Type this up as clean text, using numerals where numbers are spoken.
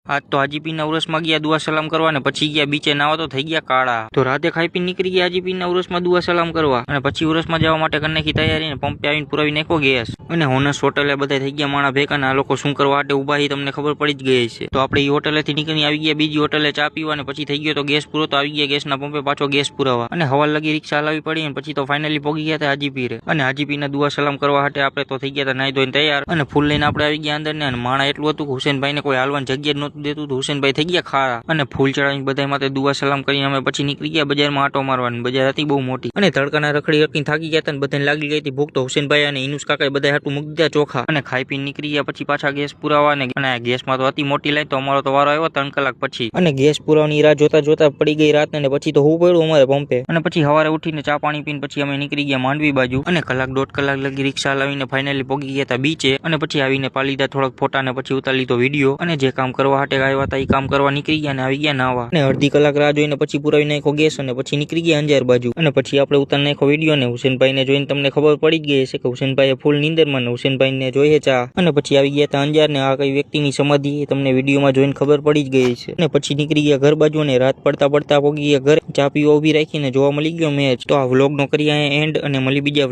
આજ તો હાજીપીરના ઉરસમાં ગયા દુઆ સલામ કરવા ને પછી ગયા બીચે નાવા તો થઈ ગયા કાળા. તો રાતે ખાઈ પીને નીકળી ગયા હાજીપીરના ઉરસમાં દુઆ સલામ કરવા અને પછી ઉરસમાં જવા માટે કરી નાખી તૈયારી ને પંપે આવીને પુરાવી નાખો ગેસ. અને હોનસ હોટલે બધા થઈ ગયા માણા ભેગા ને આ લોકો શું કરવા માટે ઉભા છે તમને ખબર પડી જ ગઈ છે. તો આપણે એ હોટલેથી નીકળી આવી ગયા બીજી હોટલે ચા પીવા ને પછી થઈ ગયો તો ગેસ પૂરો તો આવી ગયા ગેસના પંપે પાછો ગેસ પુરાવા અને હવા લગી રિક્ષા લાવી પડી અને પછી તો ફાઇનલી પહોંચી ગયા હતા હાજીપી રે. અને હાજીપીના દુઆ સલામ કરવા માટે આપણે તો થઈ ગયા હતા નાઈ ધોઈને તૈયાર અને ફૂલ લઈને આપણે આવી ગયા અંદર ને અને માણા એટલું હતું કે હુસેનભાઈને કોઈ હાલવાની જગ્યા જ નહોતું દેતું. હુસેનભાઈ થઈ ગયા ખારા અને ફૂલ ચડાવીને બધા માટે દુઆ સલામ કરીને અમે પછી નીકળી ગયા બજારમાં આટો મારવાની. બજાર હતી બહુ મોટી અને તડકાના રખડી રખડીને થાકી ગયા હતા ને બધાને લાગી ગઈ હતી ભૂખ. તો હુસેનભાઈ અને ઇનુસ કાકા બધા હાટું મૂકી દીધા ચોખા અને ખાઈ પીને નીકળી ગયા પછી પાછા ગેસ પુરાવા અને ગેસમાં તો હતી મોટી લાઈન. તો અમારો તો વારો આવ્યો 3 કલાક પછી અને ગેસ પુરાવાની રાહ જોતા જોતા પડી ગઈ રાત ને પછી તો હું પડ્યું અમારે પંપે અને પછી સવારે ઉઠીને ચા પાણી પીને પછી અમે નીકળી ગયા માંડવી બાજુ અને કલાક 1.5 કલાક લગી રિક્ષા લાવીને ફાઇનલી પહોંચી ગયા હતા બીચે અને પછી આવીને પાડી લીધા થોડાક ફોટા ને પછી ઉતારી લીધો વિડીયો અને જે કામ કરવા હાટે આવ્યા હતા એ કામ કરવા નીકળી ગયા ને આવી ગયા નાવા અને અડધી કલાક રાહ જોઈને પછી પુરાવી નાખ્યો ગેસ અને પછી નીકળી ગયા અંજાર બાજુ અને પછી આપણે ઉતારી નાખ્યો વિડીયો ને હુસેનભાઈને જોઈને તમને ખબર પડી જ ગઈ છે કે હુસેનભાઈ ફૂલ નીંદરમાં ને હુસેનભાઈને જોઈએ ચા અને પછી આવી ગયા હતા અંજાર ને આ કઈ વ્યક્તિની સમાધિ તમને વિડીયોમાં જોઈને ખબર પડી જ ગઈ છે. અને પછી નીકળી ગયા ઘર બાજુ ને રાત પડતા પહોંચી ગયા ઘર ચા પીવા ઉભી રાખીને જોવા મળી ગયો મેચ. તો આ વ્લોગ નો કરીએ એન્ડ અને મળી બીજા